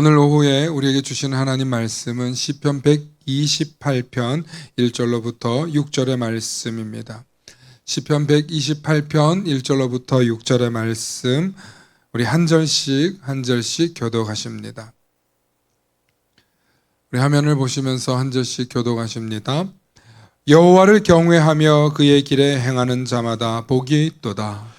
오늘 오후에 우리에게 주시는 하나님 말씀은 시편 128편 1절로부터 6절의 말씀입니다. 시편 128편 1절로부터 6절의 말씀, 우리 한 절씩 교독하십니다. 우리 화면을 보시면서 한 절씩 교독하십니다. 여호와를 경외하며 그의 길에 행하는 자마다 복이 있도다.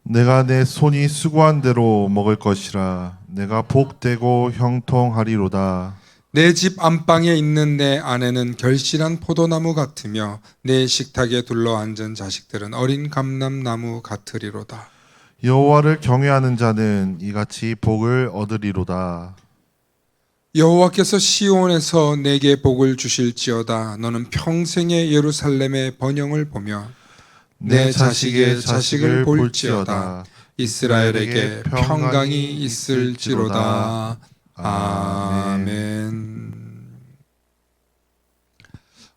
내가 내 손이 수고한 대로 먹을 것이라. 내가 복되고 형통하리로다. 내 집 안방에 있는 내 아내는 결실한 포도나무 같으며 내 식탁에 둘러앉은 자식들은 어린 감람나무 같으리로다. 여호와를 경외하는 자는 이같이 복을 얻으리로다. 여호와께서 시온에서 내게 복을 주실지어다. 너는 평생의 예루살렘의 번영을 보며 내 자식의 자식을 볼지어다. 이스라엘에게 평강이 있을지로다. 아멘.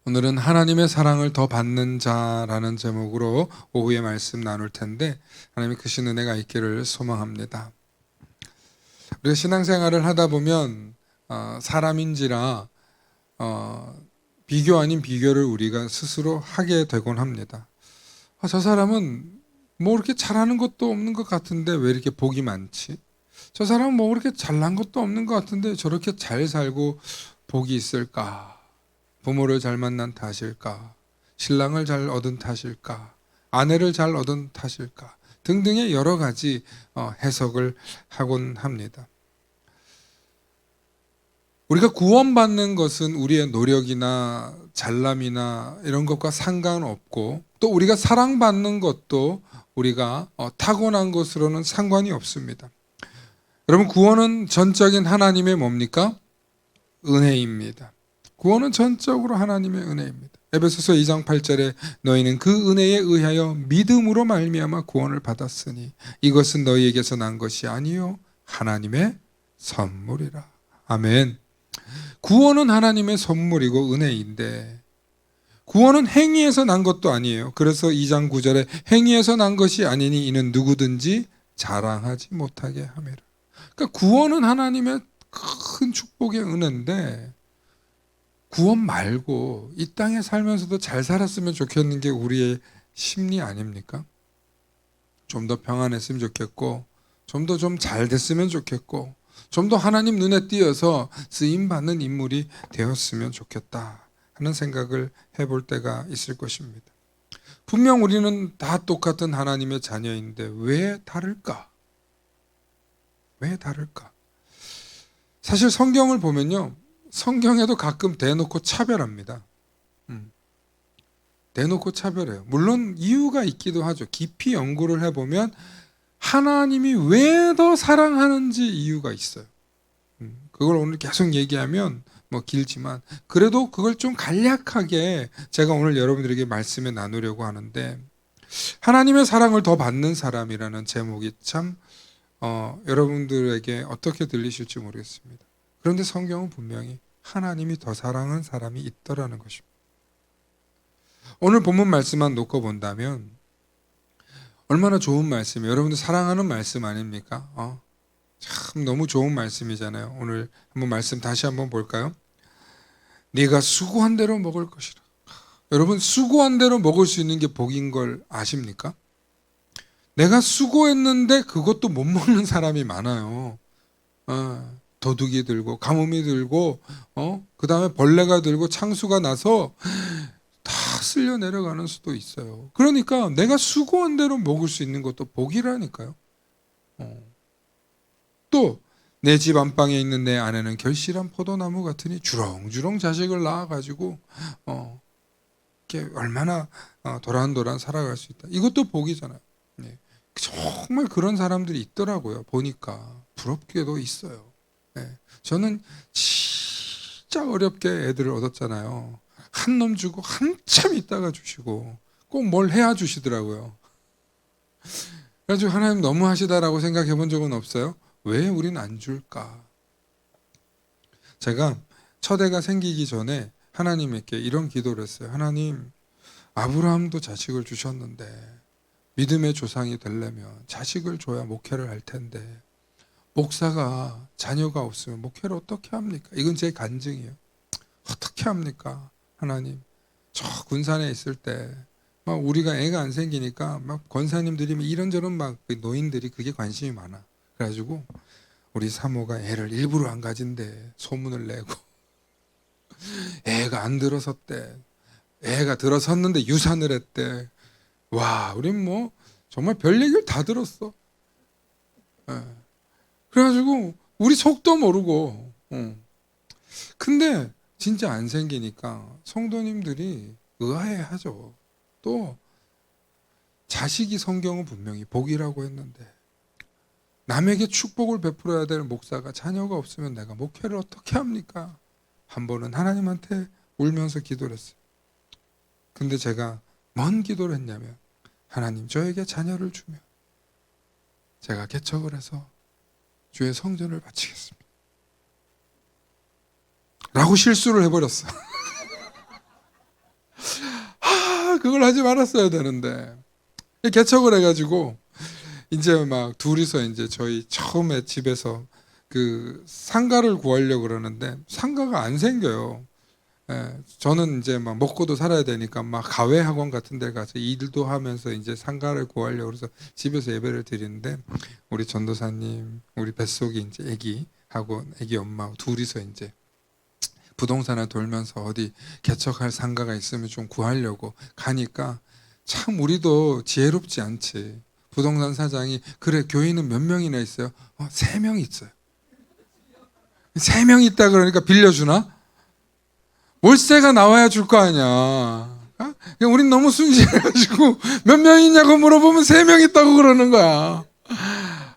오늘은 하나님의 사랑을 더 받는 자라는 제목으로 오후에 말씀 나눌 텐데, 하나님의 크신 은혜가 있기를 소망합니다. 우리가 신앙생활을 하다 보면 사람인지라 비교 아닌 비교를 우리가 스스로 하게 되곤 합니다. 저 사람은 뭐 그렇게 잘하는 것도 없는 것 같은데 왜 이렇게 복이 많지? 저 사람은 뭐 그렇게 잘난 것도 없는 것 같은데 저렇게 잘 살고 복이 있을까? 부모를 잘 만난 탓일까? 신랑을 잘 얻은 탓일까? 아내를 잘 얻은 탓일까? 등등의 여러 가지 해석을 하곤 합니다. 우리가 구원받는 것은 우리의 노력이나 잘남이나 이런 것과 상관없고, 또 우리가 사랑받는 것도 우리가 타고난 것으로는 상관이 없습니다. 여러분, 구원은 전적인 하나님의 뭡니까? 은혜입니다. 구원은 전적으로 하나님의 은혜입니다. 에베소서 2장 8절에 너희는 그 은혜에 의하여 믿음으로 말미암아 구원을 받았으니 이것은 너희에게서 난 것이 아니요 하나님의 선물이라. 아멘. 구원은 하나님의 선물이고 은혜인데, 구원은 행위에서 난 것도 아니에요. 그래서 2장 9절에 행위에서 난 것이 아니니 이는 누구든지 자랑하지 못하게 함이라. 그러니까 구원은 하나님의 큰 축복의 은혜인데, 구원 말고 이 땅에 살면서도 잘 살았으면 좋겠는 게 우리의 심리 아닙니까? 좀 더 평안했으면 좋겠고, 좀 더 좀 잘 됐으면 좋겠고, 좀 더 하나님 눈에 띄어서 쓰임받는 인물이 되었으면 좋겠다 하는 생각을 해볼 때가 있을 것입니다. 분명 우리는 다 똑같은 하나님의 자녀인데 왜 다를까? 왜 다를까? 사실 성경을 보면요, 성경에도 가끔 대놓고 차별합니다. 대놓고 차별해요. 물론 이유가 있기도 하죠. 깊이 연구를 해보면 하나님이 왜 더 사랑하는지 이유가 있어요. 그걸 오늘 계속 얘기하면 뭐 길지만, 그래도 그걸 좀 간략하게 제가 오늘 여러분들에게 말씀에 나누려고 하는데, 하나님의 사랑을 더 받는 사람이라는 제목이 참 여러분들에게 어떻게 들리실지 모르겠습니다. 그런데 성경은 분명히 하나님이 더 사랑하는 사람이 있더라는 것입니다. 오늘 본문 말씀만 놓고 본다면 얼마나 좋은 말씀이에요. 여러분들 사랑하는 말씀 아닙니까? 참 너무 좋은 말씀이잖아요. 오늘 한번 말씀 다시 한번 볼까요? 네가 수고한 대로 먹을 것이라. 여러분, 수고한 대로 먹을 수 있는 게 복인 걸 아십니까? 내가 수고했는데 그것도 못 먹는 사람이 많아요. 도둑이 들고 가뭄이 들고 그 다음에 벌레가 들고 창수가 나서 다 쓸려 내려가는 수도 있어요. 그러니까 내가 수고한 대로 먹을 수 있는 것도 복이라니까요. 또 내 집 안방에 있는 내 아내는 결실한 포도나무 같으니 주렁주렁 자식을 낳아가지고 이렇게 얼마나 도란도란 살아갈 수 있다. 이것도 복이잖아요. 네. 정말 그런 사람들이 있더라고요. 보니까 부럽게도 있어요. 네. 저는 진짜 어렵게 애들을 얻었잖아요. 한 놈 주고 한참 있다가 주시고 꼭 뭘 해야 주시더라고요. 그래가지고 하나님 너무 하시다라고 생각해 본 적은 없어요. 왜 우린 안 줄까? 제가 첫 애가 생기기 전에 하나님께 이런 기도를 했어요. 하나님, 아브라함도 자식을 주셨는데 믿음의 조상이 되려면 자식을 줘야 목회를 할 텐데 목사가 자녀가 없으면 목회를 어떻게 합니까? 이건 제 간증이에요. 어떻게 합니까? 하나님, 저 군산에 있을 때 막 우리가 애가 안 생기니까 막 권사님들이 이런저런 막 노인들이 그게 관심이 많아. 그래가지고 우리 사모가 애를 일부러 안 가진대 소문을 내고 애가 안 들어섰대. 애가 들어섰는데 유산을 했대. 와, 우린 뭐 정말 별 얘기를 다 들었어. 예. 그래가지고 우리 속도 모르고. 근데 진짜 안 생기니까 성도님들이 의아해하죠. 또 자식이 성경은 분명히 복이라고 했는데 남에게 축복을 베풀어야 될 목사가 자녀가 없으면 내가 목회를 어떻게 합니까? 한 번은 하나님한테 울면서 기도를 했어요. 근데 제가 뭔 기도를 했냐면 하나님 저에게 자녀를 주면 제가 개척을 해서 주의 성전을 바치겠습니다. 라고 실수를 해버렸어. 그걸 하지 말았어야 되는데 개척을 해가지고 이제 막 둘이서 이제 저희 처음에 집에서 그 상가를 구하려고 그러는데 상가가 안 생겨요. 예, 저는 이제 막 먹고도 살아야 되니까 막 가외 학원 같은 데 가서 일도 하면서 이제 상가를 구하려고 그래서 집에서 예배를 드리는데 우리 전도사님, 우리 뱃속에 이제 아기하고 아기 엄마 둘이서 이제 부동산을 돌면서 어디 개척할 상가가 있으면 좀 구하려고 가니까 참 우리도 지혜롭지 않지. 부동산 사장이 그래 교인은 몇 명이나 있어요? 3명 있어요. 3명 있다 그러니까 빌려주나? 월세가 나와야 줄 거 아니야. 우린 너무 순진해가지고 몇 명 있냐고 물어보면 3명 있다고 그러는 거야.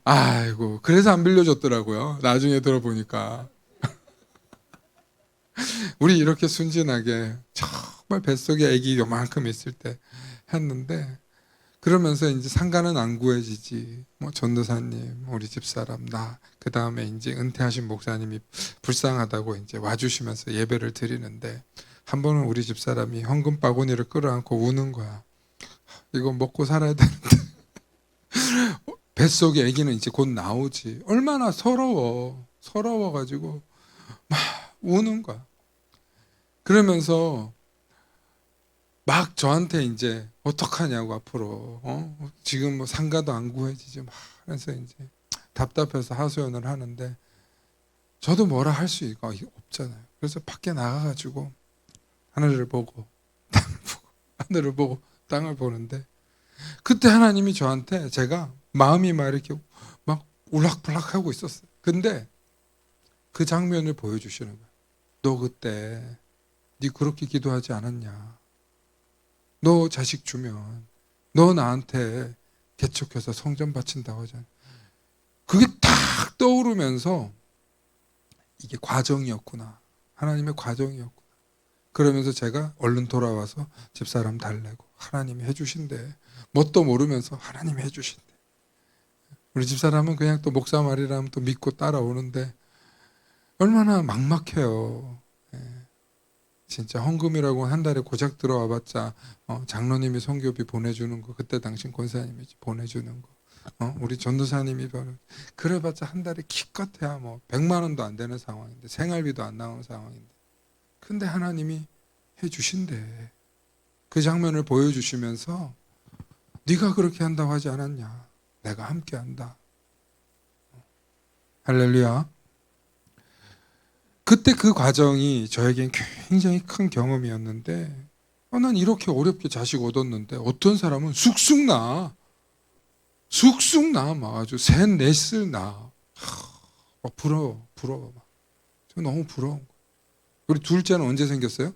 아이고 그래서 안 빌려줬더라고요. 나중에 들어보니까. 우리 이렇게 순진하게 정말 뱃속에 아기 요만큼 있을 때 했는데 그러면서 이제 상가는 안 구해지지. 뭐 전도사님, 우리 집사람, 나, 그 다음에 이제 은퇴하신 목사님이 불쌍하다고 이제 와주시면서 예배를 드리는데 한 번은 우리 집사람이 헌금 바구니를 끌어안고 우는 거야. 이거 먹고 살아야 되는데 뱃속에 아기는 이제 곧 나오지. 얼마나 서러워가지고 막 우는 거야. 그러면서 막 저한테 이제 어떡하냐고 앞으로 지금 뭐 상가도 안 구해지지 막 그래서 이제 답답해서 하소연을 하는데 저도 뭐라 할 수가 없잖아요. 그래서 밖에 나가가지고 하늘을 보고 땅을 보고 하늘을 보고 땅을 보는데 그때 하나님이 저한테 제가 마음이 막 이렇게 막 울락불락하고 있었어요. 근데 그 장면을 보여주시는 거예요. 너 그때 네 그렇게 기도하지 않았냐? 너 자식 주면 너 나한테 개척해서 성전 바친다고 하잖아. 그게 딱 떠오르면서 이게 과정이었구나. 하나님의 과정이었구나. 그러면서 제가 얼른 돌아와서 집사람 달래고 하나님이 해주신대. 뭣도 모르면서 하나님이 해주신대. 우리 집사람은 그냥 또 목사 말이라면 또 믿고 따라오는데 얼마나 막막해요. 진짜 헌금이라고 한 달에 고작 들어와봤자 장로님이 선교비 보내주는 거 그때 당신 권사님이 보내주는 거 우리 전도사님이 그래봤자 한 달에 기껏해야 뭐 100만 원도 안 되는 상황인데 생활비도 안 나오는 상황인데 근데 하나님이 해주신대. 그 장면을 보여주시면서 네가 그렇게 한다고 하지 않았냐? 내가 함께 한다. 할렐루야. 그때 그 과정이 저에겐 굉장히 큰 경험이었는데 난 이렇게 어렵게 자식 얻었는데 어떤 사람은 쑥쑥 나 막 아주 셋 넷을 낳아. 부러워 저 너무 부러운 거예요. 우리 둘째는 언제 생겼어요?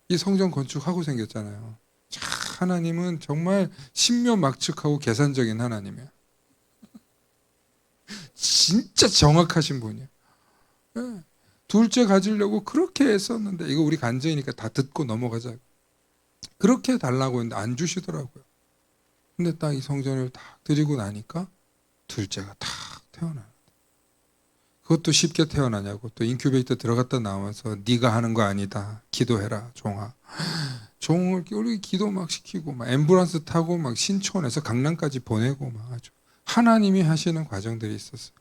이 성전 건축하고 생겼잖아요. 하나님은 정말 신묘막측하고 계산적인 하나님이야. 진짜 정확하신 분이야. 네. 둘째 가지려고 그렇게 했었는데 이거 우리 간증이니까 다 듣고 넘어가자. 그렇게 달라고 했는데 안 주시더라고요. 근데 딱 이 성전을 딱 드리고 나니까 둘째가 탁 태어나. 그것도 쉽게 태어나냐고. 또 인큐베이터 들어갔다 나와서 네가 하는 거 아니다. 기도해라 종아. 종을 우리 기도 막 시키고 막 앰뷸런스 타고 막 신촌에서 강남까지 보내고 막 아주 하나님이 하시는 과정들이 있었어요.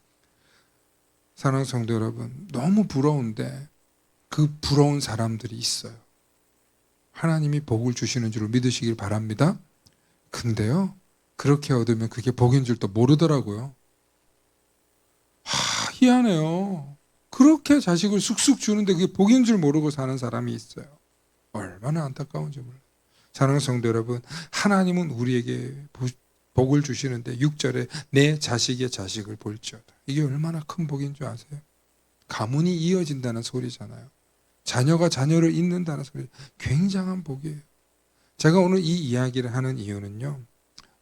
사랑하는 성도 여러분, 너무 부러운데 그 부러운 사람들이 있어요. 하나님이 복을 주시는 줄 믿으시길 바랍니다. 근데요, 그렇게 얻으면 그게 복인 줄도 모르더라고요. 희한해요. 그렇게 자식을 쑥쑥 주는데 그게 복인 줄 모르고 사는 사람이 있어요. 얼마나 안타까운지 몰라요. 사랑하는 성도 여러분, 하나님은 우리에게 복을 주시는데 6절에 내 자식의 자식을 볼지어다. 이게 얼마나 큰 복인 줄 아세요? 가문이 이어진다는 소리잖아요. 자녀가 자녀를 잇는다는 소리. 굉장한 복이에요. 제가 오늘 이 이야기를 하는 이유는요,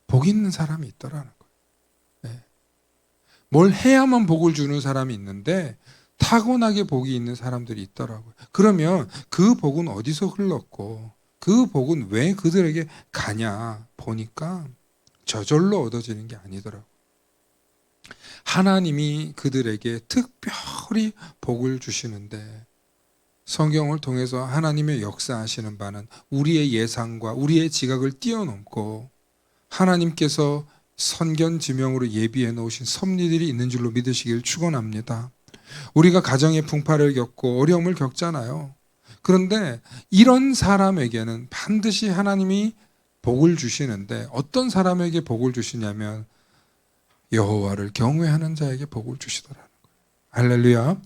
복 있는 사람이 있더라는 거예요. 네. 뭘 해야만 복을 주는 사람이 있는데 타고나게 복이 있는 사람들이 있더라고요. 그러면 그 복은 어디서 흘렀고 그 복은 왜 그들에게 가냐 보니까 저절로 얻어지는 게 아니더라고요. 하나님이 그들에게 특별히 복을 주시는데 성경을 통해서 하나님의 역사하시는 바는 우리의 예상과 우리의 지각을 뛰어넘고 하나님께서 선견지명으로 예비해 놓으신 섭리들이 있는 줄로 믿으시길 축원합니다. 우리가 가정의 풍파를 겪고 어려움을 겪잖아요. 그런데 이런 사람에게는 반드시 하나님이 복을 주시는데 어떤 사람에게 복을 주시냐면 여호와를 경외하는 자에게 복을 주시더라는 거예요. 할렐루야.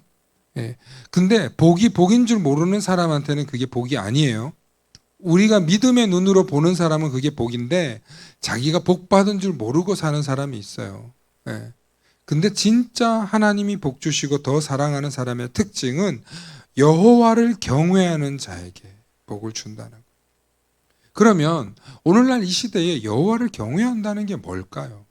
예. 근데 복이 복인 줄 모르는 사람한테는 그게 복이 아니에요. 우리가 믿음의 눈으로 보는 사람은 그게 복인데 자기가 복 받은 줄 모르고 사는 사람이 있어요. 예. 근데 진짜 하나님이 복 주시고 더 사랑하는 사람의 특징은 여호와를 경외하는 자에게 복을 준다는 거예요. 그러면 오늘날 이 시대에 여호와를 경외한다는 게 뭘까요?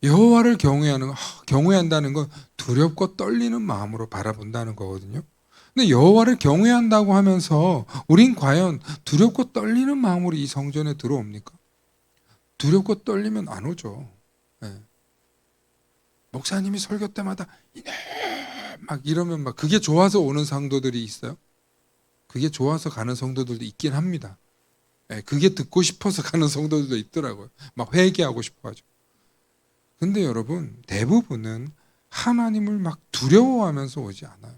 여호와를 경외한다는 건 두렵고 떨리는 마음으로 바라본다는 거거든요. 근데 여호와를 경외한다고 하면서 우린 과연 두렵고 떨리는 마음으로 이 성전에 들어옵니까? 두렵고 떨리면 안 오죠. 네. 목사님이 설교 때마다 막 이러면 막 그게 좋아서 오는 성도들이 있어요. 그게 좋아서 가는 성도들도 있긴 합니다. 네. 그게 듣고 싶어서 가는 성도들도 있더라고요. 막 회개하고 싶어가지고. 근데 여러분, 대부분은 하나님을 막 두려워하면서 오지 않아요.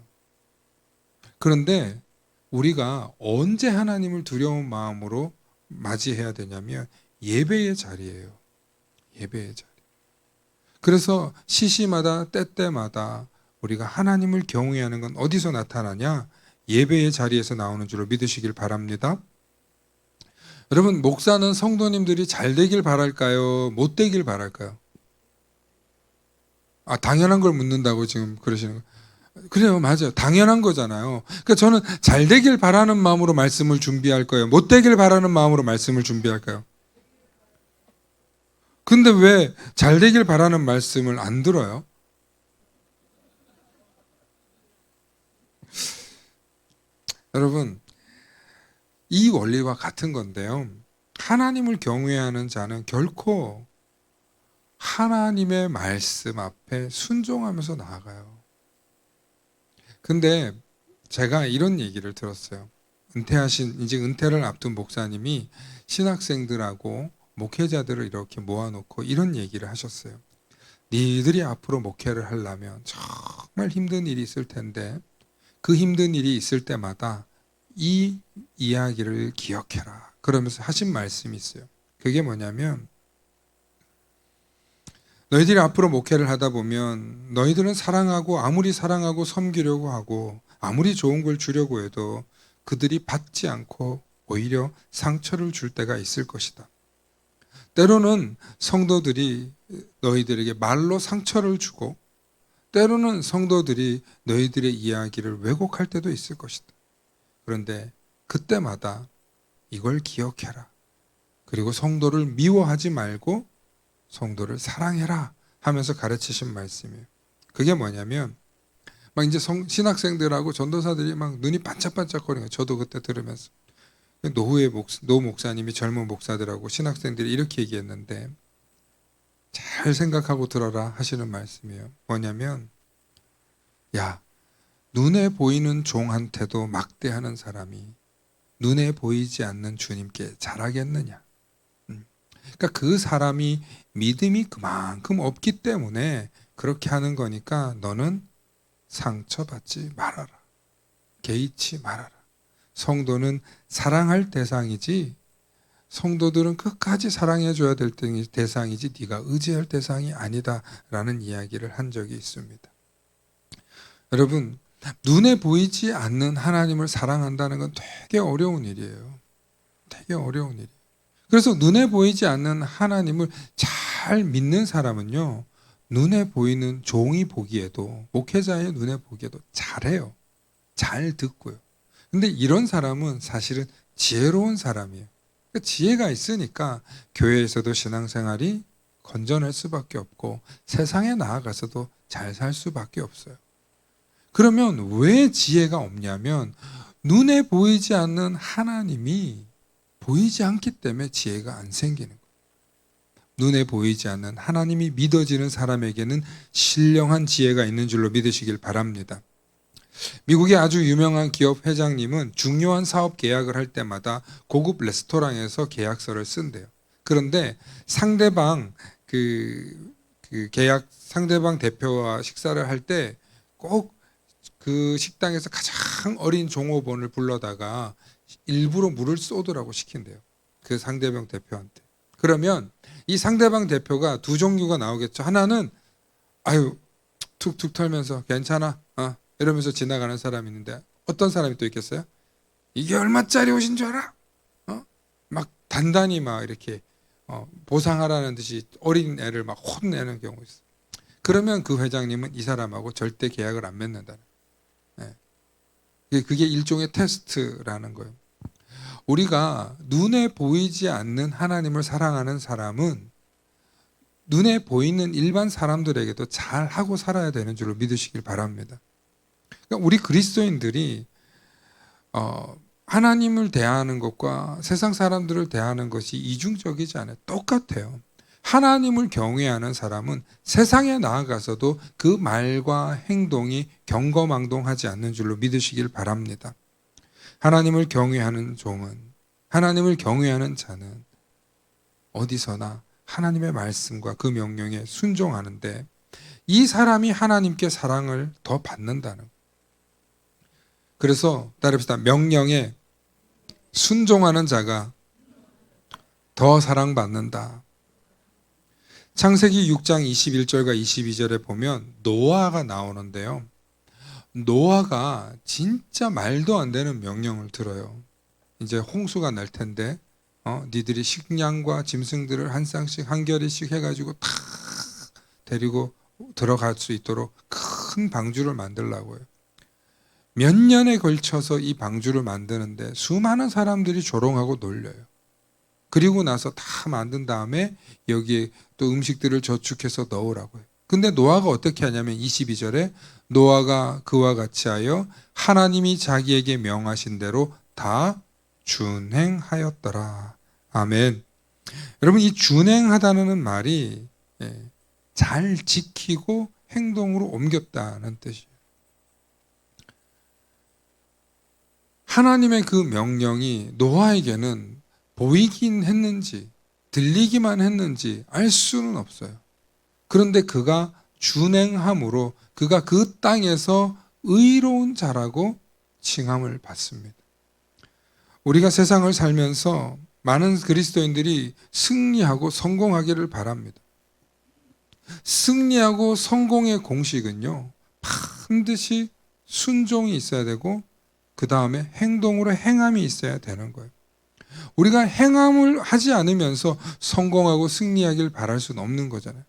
그런데 우리가 언제 하나님을 두려운 마음으로 맞이해야 되냐면 예배의 자리예요. 예배의 자리. 그래서 시시마다 때때마다 우리가 하나님을 경외하는 건 어디서 나타나냐? 예배의 자리에서 나오는 줄로 믿으시길 바랍니다. 여러분, 목사는 성도님들이 잘 되길 바랄까요? 못 되길 바랄까요? 당연한 걸 묻는다고 지금 그러시는 거예요. 그래요, 맞아요. 당연한 거잖아요. 그러니까 저는 잘 되길 바라는 마음으로 말씀을 준비할 거예요. 못 되길 바라는 마음으로 말씀을 준비할까요? 근데 왜 잘 되길 바라는 말씀을 안 들어요? 여러분, 이 원리와 같은 건데요. 하나님을 경외하는 자는 결코 하나님의 말씀 앞에 순종하면서 나아가요. 근데 제가 이런 얘기를 들었어요. 이제 은퇴를 앞둔 목사님이 신학생들하고 목회자들을 이렇게 모아놓고 이런 얘기를 하셨어요. 니들이 앞으로 목회를 하려면 정말 힘든 일이 있을 텐데 그 힘든 일이 있을 때마다 이 이야기를 기억해라. 그러면서 하신 말씀이 있어요. 그게 뭐냐면 너희들이 앞으로 목회를 하다 보면 너희들은 아무리 사랑하고 섬기려고 하고 아무리 좋은 걸 주려고 해도 그들이 받지 않고 오히려 상처를 줄 때가 있을 것이다. 때로는 성도들이 너희들에게 말로 상처를 주고 때로는 성도들이 너희들의 이야기를 왜곡할 때도 있을 것이다. 그런데 그때마다 이걸 기억해라. 그리고 성도를 미워하지 말고 성도를 사랑해라 하면서 가르치신 말씀이에요. 그게 뭐냐면 막 이제 신학생들하고 전도사들이 막 눈이 반짝반짝거리는 거예요. 저도 그때 들으면서 노 목사님이 젊은 목사들하고 신학생들이 이렇게 얘기했는데 잘 생각하고 들어라 하시는 말씀이에요. 뭐냐면 야, 눈에 보이는 종한테도 막대하는 사람이 눈에 보이지 않는 주님께 잘하겠느냐. 그러니까 그 사람이 믿음이 그만큼 없기 때문에 그렇게 하는 거니까 너는 상처받지 말아라. 개의치 말아라. 성도는 사랑할 대상이지, 성도들은 끝까지 사랑해줘야 될 대상이지 네가 의지할 대상이 아니다라는 이야기를 한 적이 있습니다. 여러분, 눈에 보이지 않는 하나님을 사랑한다는 건 되게 어려운 일이에요. 되게 어려운 일이에요. 그래서 눈에 보이지 않는 하나님을 잘 믿는 사람은요, 눈에 보이는 종이 보기에도, 목회자의 눈에 보기에도 잘해요. 잘 듣고요. 근데 이런 사람은 사실은 지혜로운 사람이에요. 그러니까 지혜가 있으니까 교회에서도 신앙생활이 건전할 수밖에 없고 세상에 나아가서도 잘 살 수밖에 없어요. 그러면 왜 지혜가 없냐면 눈에 보이지 않는 하나님이 보이지 않기 때문에 지혜가 안 생기는 거예요. 눈에 보이지 않는 하나님이 믿어지는 사람에게는 신령한 지혜가 있는 줄로 믿으시길 바랍니다. 미국의 아주 유명한 기업 회장님은 중요한 사업 계약을 할 때마다 고급 레스토랑에서 계약서를 쓴대요. 그런데 상대방 계약 상대방 대표와 식사를 할 때 꼭 그 식당에서 가장 어린 종업원을 불러다가 일부러 물을 쏘더라고 시킨대요. 그 상대방 대표한테. 그러면 이 상대방 대표가 두 종류가 나오겠죠. 하나는 아유 툭툭 털면서 괜찮아 이러면서 지나가는 사람이 있는데, 어떤 사람이 또 있겠어요? 이게 얼마짜리 옷인 줄 알아? 막 단단히 막 이렇게 보상하라는 듯이 어린 애를 막 혼내는 경우 있어요. 그러면 그 회장님은 이 사람하고 절대 계약을 안 맺는다는. 그게 일종의 테스트라는 거예요. 우리가 눈에 보이지 않는 하나님을 사랑하는 사람은 눈에 보이는 일반 사람들에게도 잘하고 살아야 되는 줄로 믿으시길 바랍니다. 그러니까 우리 그리스도인들이 하나님을 대하는 것과 세상 사람들을 대하는 것이 이중적이지 않아요. 똑같아요. 하나님을 경외하는 사람은 세상에 나아가서도 그 말과 행동이 경거망동하지 않는 줄로 믿으시길 바랍니다. 하나님을 경외하는 종은, 하나님을 경외하는 자는 어디서나 하나님의 말씀과 그 명령에 순종하는데 이 사람이 하나님께 사랑을 더 받는다는 거예요. 그래서 따릅시다. 명령에 순종하는 자가 더 사랑받는다. 창세기 6장 21절과 22절에 보면 노아가 나오는데요. 노아가 진짜 말도 안 되는 명령을 들어요. 이제 홍수가 날 텐데 니들이 식량과 짐승들을 한 쌍씩 한 겨리씩 해가지고 다 데리고 들어갈 수 있도록 큰 방주를 만들라고요. 몇 년에 걸쳐서 이 방주를 만드는데 수많은 사람들이 조롱하고 놀려요. 그리고 나서 다 만든 다음에 여기에 또 음식들을 저축해서 넣으라고요. 근데 노아가 어떻게 하냐면 22절에 노아가 그와 같이 하여 하나님이 자기에게 명하신 대로 다 준행하였더라. 아멘. 여러분, 이 준행하다는 말이 잘 지키고 행동으로 옮겼다는 뜻이에요. 하나님의 그 명령이 노아에게는 보이긴 했는지 들리기만 했는지 알 수는 없어요. 그런데 그가 준행함으로 그가 그 땅에서 의로운 자라고 칭함을 받습니다. 우리가 세상을 살면서 많은 그리스도인들이 승리하고 성공하기를 바랍니다. 승리하고 성공의 공식은요, 반드시 순종이 있어야 되고 그 다음에 행동으로 행함이 있어야 되는 거예요. 우리가 행함을 하지 않으면서 성공하고 승리하길 바랄 수는 없는 거잖아요.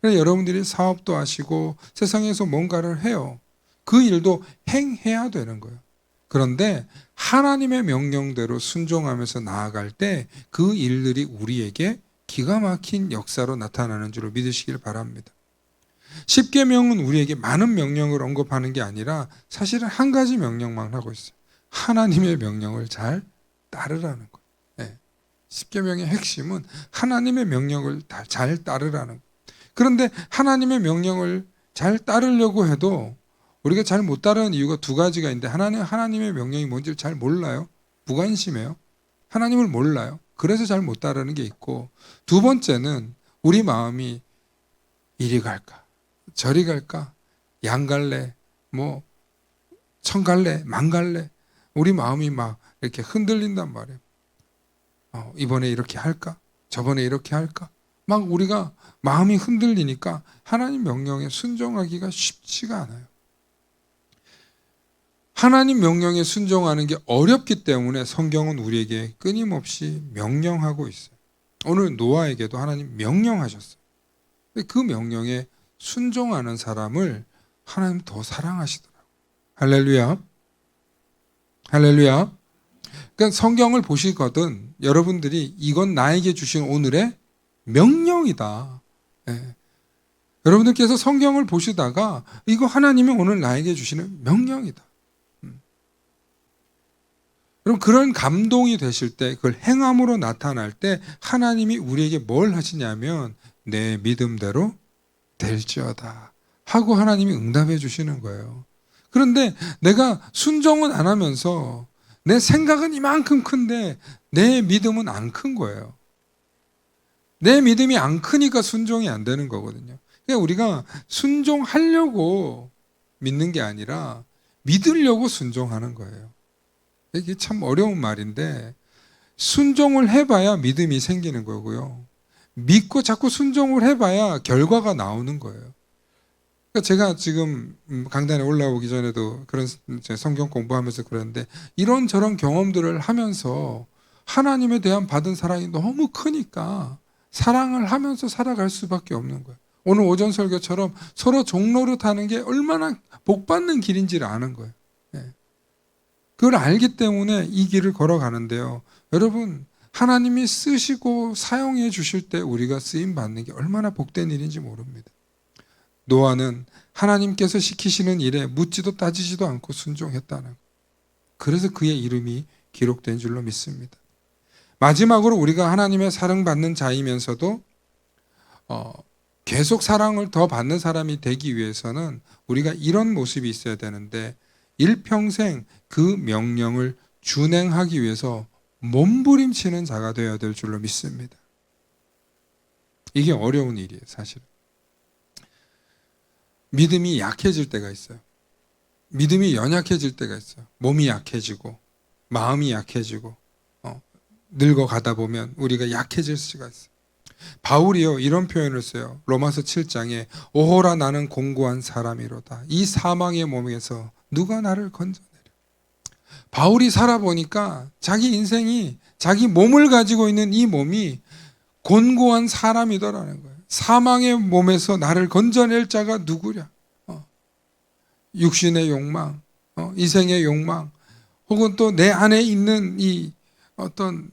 그래서 여러분들이 사업도 하시고 세상에서 뭔가를 해요. 그 일도 행해야 되는 거예요. 그런데 하나님의 명령대로 순종하면서 나아갈 때 그 일들이 우리에게 기가 막힌 역사로 나타나는 줄을 믿으시길 바랍니다. 십계명은 우리에게 많은 명령을 언급하는 게 아니라 사실은 한 가지 명령만 하고 있어요. 하나님의 명령을 잘 따르라는 거예요. 십계명의 핵심은 하나님의 명령을 잘 따르라는 거예요. 그런데 하나님의 명령을 잘 따르려고 해도 우리가 잘 못 따르는 이유가 두 가지가 있는데, 하나님의 명령이 뭔지를 잘 몰라요. 무관심해요. 하나님을 몰라요. 그래서 잘 못 따르는 게 있고, 두 번째는 우리 마음이 이리 갈까 저리 갈까? 양 갈래? 뭐 천 갈래? 만 갈래? 우리 마음이 막 이렇게 흔들린단 말이에요. 이번에 이렇게 할까? 저번에 이렇게 할까? 막 우리가 마음이 흔들리니까 하나님 명령에 순종하기가 쉽지가 않아요. 하나님 명령에 순종하는 게 어렵기 때문에 성경은 우리에게 끊임없이 명령하고 있어요. 오늘 노아에게도 하나님 명령하셨어요. 그 명령에 순종하는 사람을 하나님 더 사랑하시더라고요. 할렐루야. 할렐루야. 그러니까 성경을 보시거든 여러분들이 이건 나에게 주신 오늘의 명령이다. 예. 여러분들께서 성경을 보시다가 이거 하나님이 오늘 나에게 주시는 명령이다. 그럼 그런 감동이 되실 때 그걸 행함으로 나타날 때 하나님이 우리에게 뭘 하시냐면 내 믿음대로 될지어다 하고 하나님이 응답해 주시는 거예요. 그런데 내가 순종은 안 하면서 내 생각은 이만큼 큰데 내 믿음은 안 큰 거예요. 내 믿음이 안 크니까 순종이 안 되는 거거든요. 그러니까 우리가 순종하려고 믿는 게 아니라 믿으려고 순종하는 거예요. 이게 참 어려운 말인데 순종을 해봐야 믿음이 생기는 거고요. 믿고 자꾸 순종을 해봐야 결과가 나오는 거예요. 그러니까 제가 지금 강단에 올라오기 전에도 그런 성경 공부하면서 그러는데 이런저런 경험들을 하면서 하나님에 대한 받은 사랑이 너무 크니까 사랑을 하면서 살아갈 수밖에 없는 거예요. 오늘 오전 설교처럼 서로 종로를 타는 게 얼마나 복받는 길인지를 아는 거예요. 그걸 알기 때문에 이 길을 걸어가는데요. 여러분 하나님이 쓰시고 사용해 주실 때 우리가 쓰임 받는 게 얼마나 복된 일인지 모릅니다. 노아는 하나님께서 시키시는 일에 묻지도 따지지도 않고 순종했다는 것. 그래서 그의 이름이 기록된 줄로 믿습니다. 마지막으로 우리가 하나님의 사랑받는 자이면서도 계속 사랑을 더 받는 사람이 되기 위해서는 우리가 이런 모습이 있어야 되는데 일평생 그 명령을 준행하기 위해서 몸부림치는 자가 되어야 될 줄로 믿습니다. 이게 어려운 일이에요, 사실은. 믿음이 약해질 때가 있어요. 믿음이 연약해질 때가 있어요. 몸이 약해지고 마음이 약해지고 늙어가다 보면 우리가 약해질 수가 있어요. 바울이요 이런 표현을 써요. 로마서 7장에 오호라 나는 공고한 사람이로다. 이 사망의 몸에서 누가 나를 건져내려. 바울이 살아보니까 자기 인생이 자기 몸을 가지고 있는 이 몸이 곤고한 사람이더라는 거예요. 사망의 몸에서 나를 건져낼 자가 누구랴. 육신의 욕망, 이생의 욕망, 혹은 또 내 안에 있는 이 어떤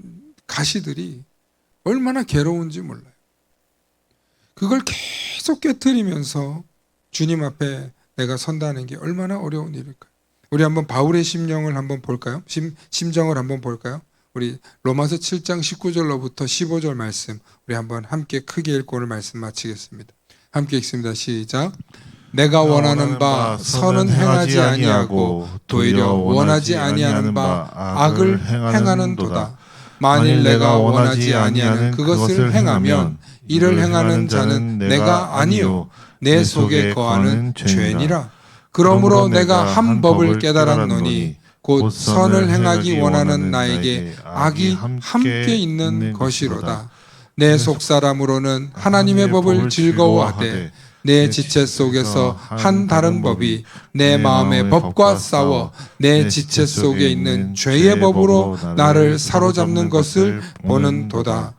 가시들이 얼마나 괴로운지 몰라요. 그걸 계속 깨트리면서 주님 앞에 내가 선다는 게 얼마나 어려운 일일까요? 우리 한번 바울의 심령을 한번 볼까요? 심정을 한번 볼까요? 우리 로마서 7장 19절로부터 15절 말씀 우리 한번 함께 크게 읽고 오늘 말씀 마치겠습니다. 함께 읽습니다. 시작. 내가 원하는 바 선은 행하지 아니하고 도리어 원하지 아니하는 바 악을 행하는도다. 만일 내가 원하지 아니하는 그것을 행하면 이를 행하는 자는 내가 아니요 내 속에 거하는 죄니라. 그러므로 내가 한 법을 깨달았노니 곧 선을 행하기 원하는 나에게 악이 함께 있는 것이로다. 내 속사람으로는 하나님의 법을 즐거워하되 내 지체 속에서 한 다른 법이 내 마음의 법과 싸워 내 지체 속에 있는 죄의 법으로 나를 사로잡는 것을 보는도다.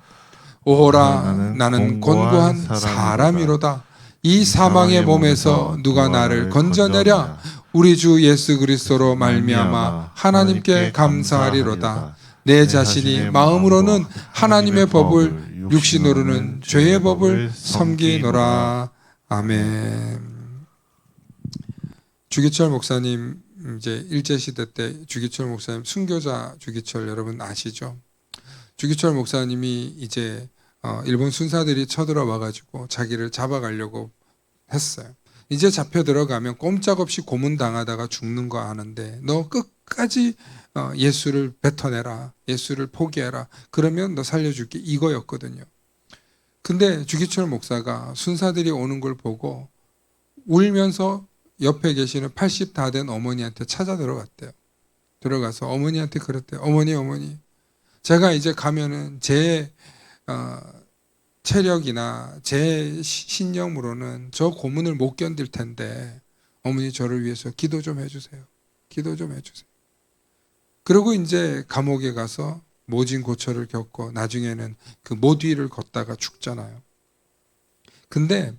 오호라 나는 곤고한 사람이로다. 이 사망의 몸에서 누가 나를 건져내랴. 우리 주 예수 그리스도로 말미암아 하나님께 감사하리로다. 내 자신이 마음으로는 하나님의 법을 육신으로는 죄의 법을 섬기노라. 아멘. 주기철 목사님 이제 일제시대 때 주기철 목사님 순교자 주기철 여러분 아시죠? 주기철 목사님이 이제 일본 순사들이 쳐들어와 가지고 자기를 잡아가려고 했어요. 이제 잡혀 들어가면 꼼짝없이 고문당하다가 죽는 거 아는데 너 끝까지 예수를 뱉어내라. 예수를 포기해라. 그러면 너 살려줄게. 이거였거든요. 근데 주기철 목사가 순사들이 오는 걸 보고 울면서 옆에 계시는 80 다 된 어머니한테 찾아 들어갔대요. 들어가서 어머니한테 그랬대요. 어머니, 제가 이제 가면은 제 체력이나 제 신념으로는 저 고문을 못 견딜 텐데 어머니 저를 위해서 기도 좀 해주세요. 기도 좀 해주세요. 그리고 이제 감옥에 가서 모진 고초를 겪고 나중에는 그 못 위를 걷다가 죽잖아요. 근데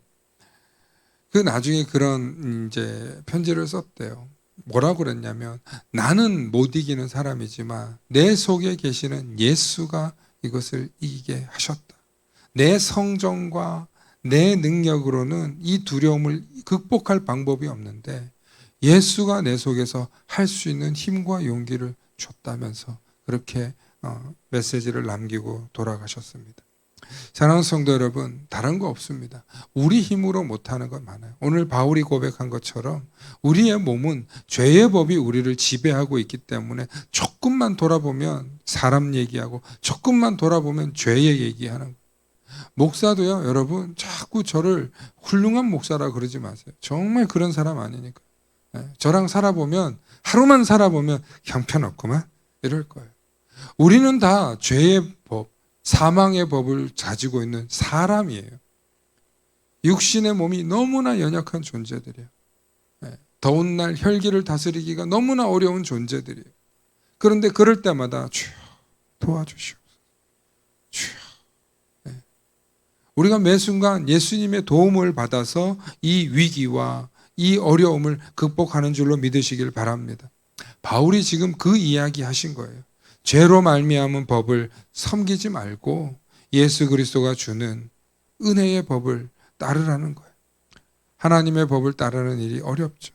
그 나중에 그런 이제 편지를 썼대요. 뭐라고 그랬냐면, 나는 못 이기는 사람이지만 내 속에 계시는 예수가 이것을 이기게 하셨다. 내 성정과 내 능력으로는 이 두려움을 극복할 방법이 없는데 예수가 내 속에서 할 수 있는 힘과 용기를 줬다면서 그렇게 메시지를 남기고 돌아가셨습니다. 사랑하는 성도 여러분, 다른 거 없습니다. 우리 힘으로 못하는 건 많아요. 오늘 바울이 고백한 것처럼 우리의 몸은 죄의 법이 우리를 지배하고 있기 때문에 조금만 돌아보면 사람 얘기하고 조금만 돌아보면 죄의 얘기하는 거예요. 목사도요, 여러분 자꾸 저를 훌륭한 목사라 그러지 마세요. 정말 그런 사람 아니니까. 저랑 살아보면, 하루만 살아보면 형편없구만 이럴 거예요. 우리는 다 죄의 법, 사망의 법을 가지고 있는 사람이에요. 육신의 몸이 너무나 연약한 존재들이에요. 더운 날 혈기를 다스리기가 너무나 어려운 존재들이에요. 그런데 그럴 때마다 주여 도와주시옵소서. 주여. 우리가 매 순간 예수님의 도움을 받아서 이 위기와 이 어려움을 극복하는 줄로 믿으시길 바랍니다. 바울이 지금 그 이야기 하신 거예요. 죄로 말미암은 법을 섬기지 말고 예수 그리스도가 주는 은혜의 법을 따르라는 거예요. 하나님의 법을 따르는 일이 어렵죠.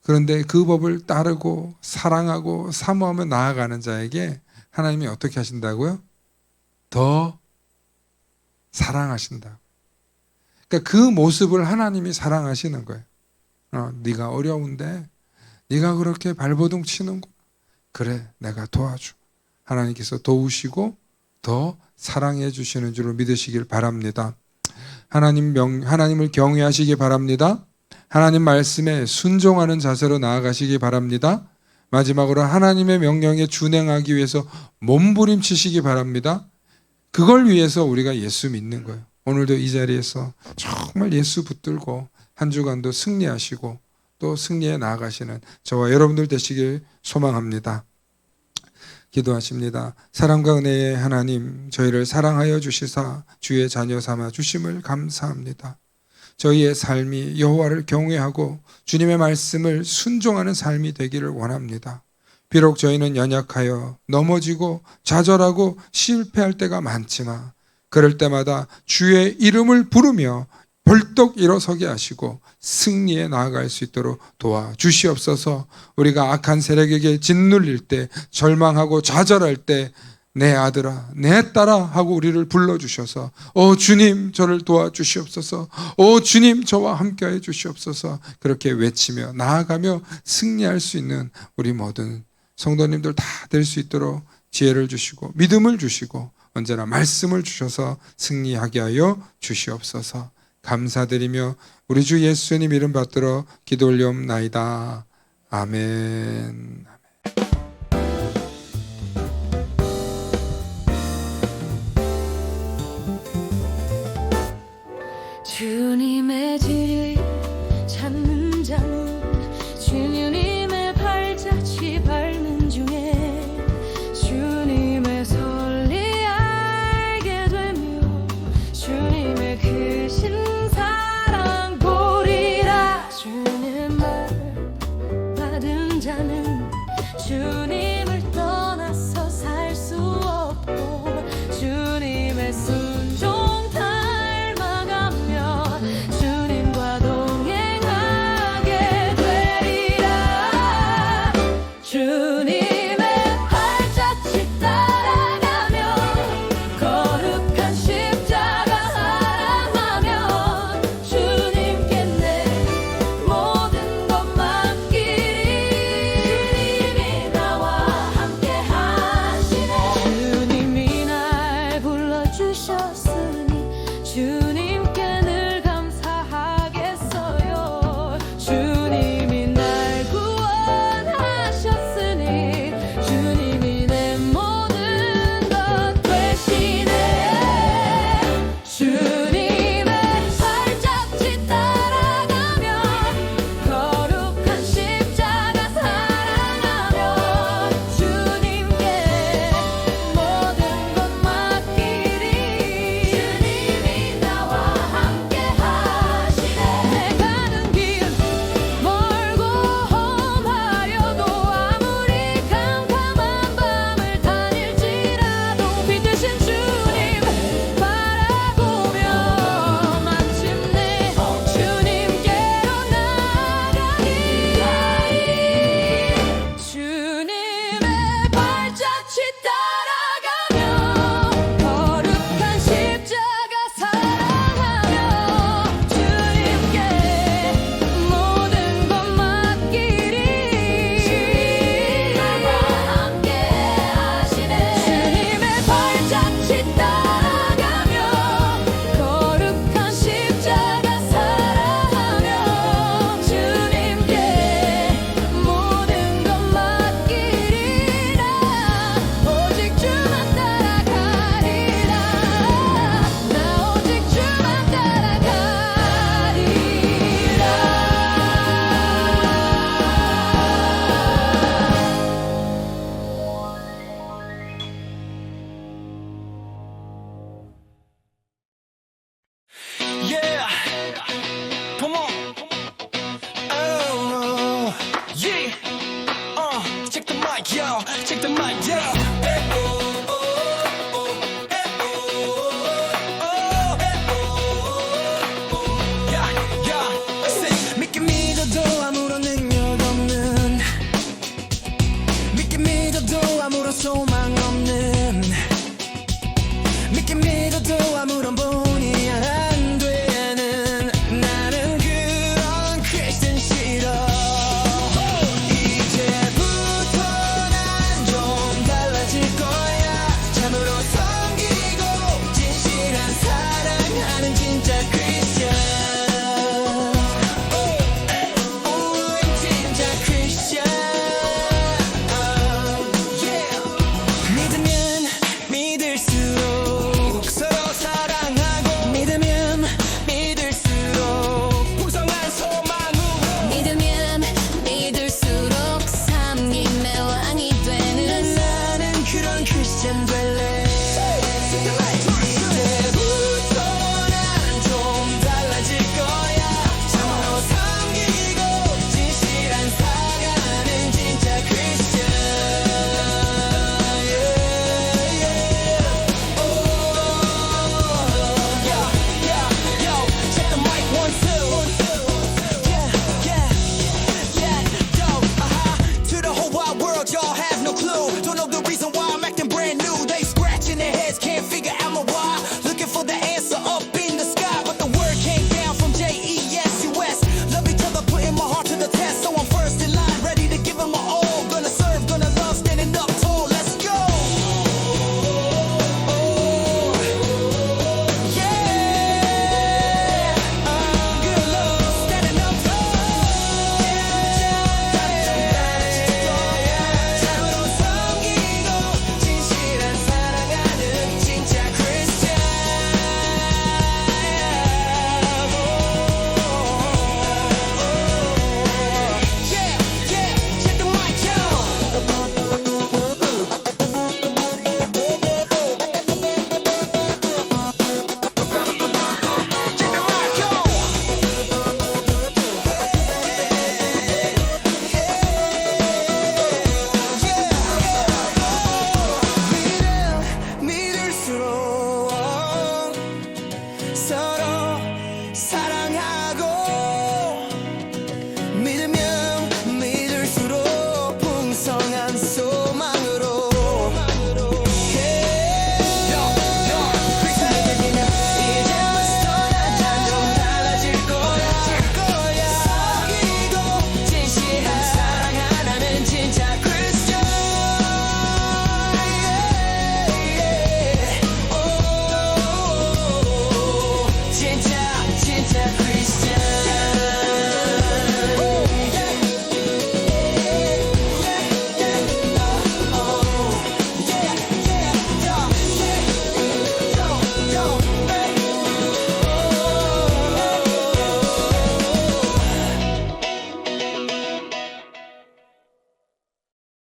그런데 그 법을 따르고 사랑하고 사모하며 나아가는 자에게 하나님이 어떻게 하신다고요? 더 사랑하신다. 그러니까 그 모습을 하나님이 사랑하시는 거예요. 네가 어려운데 네가 그렇게 발버둥 치는구나. 그래, 내가 도와줘. 하나님께서 도우시고 더 사랑해 주시는 줄로 믿으시길 바랍니다. 하나님을 경외하시기 바랍니다. 하나님 말씀에 순종하는 자세로 나아가시기 바랍니다. 마지막으로 하나님의 명령에 준행하기 위해서 몸부림치시기 바랍니다. 그걸 위해서 우리가 예수 믿는 거예요. 오늘도 이 자리에서 정말 예수 붙들고 한 주간도 승리하시고 또 승리에 나아가시는 저와 여러분들 되시길 소망합니다. 기도하십니다. 사랑과 은혜의 하나님, 저희를 사랑하여 주시사 주의 자녀 삼아 주심을 감사합니다. 저희의 삶이 여호와를 경외하고 주님의 말씀을 순종하는 삶이 되기를 원합니다. 비록 저희는 연약하여 넘어지고 좌절하고 실패할 때가 많지만 그럴 때마다 주의 이름을 부르며 벌떡 일어서게 하시고 승리에 나아갈 수 있도록 도와주시옵소서. 우리가 악한 세력에게 짓눌릴 때, 절망하고 좌절할 때 내 아들아, 내 딸아 하고 우리를 불러주셔서 주님 저를 도와주시옵소서. 주님 저와 함께해 주시옵소서. 그렇게 외치며 나아가며 승리할 수 있는 우리 모든 성도님들 다 될 수 있도록 지혜를 주시고 믿음을 주시고 언제나 말씀을 주셔서 승리하게 하여 주시옵소서. 감사드리며 우리 주 예수님 이름 받들어 기도 올리옵나이다. 아멘.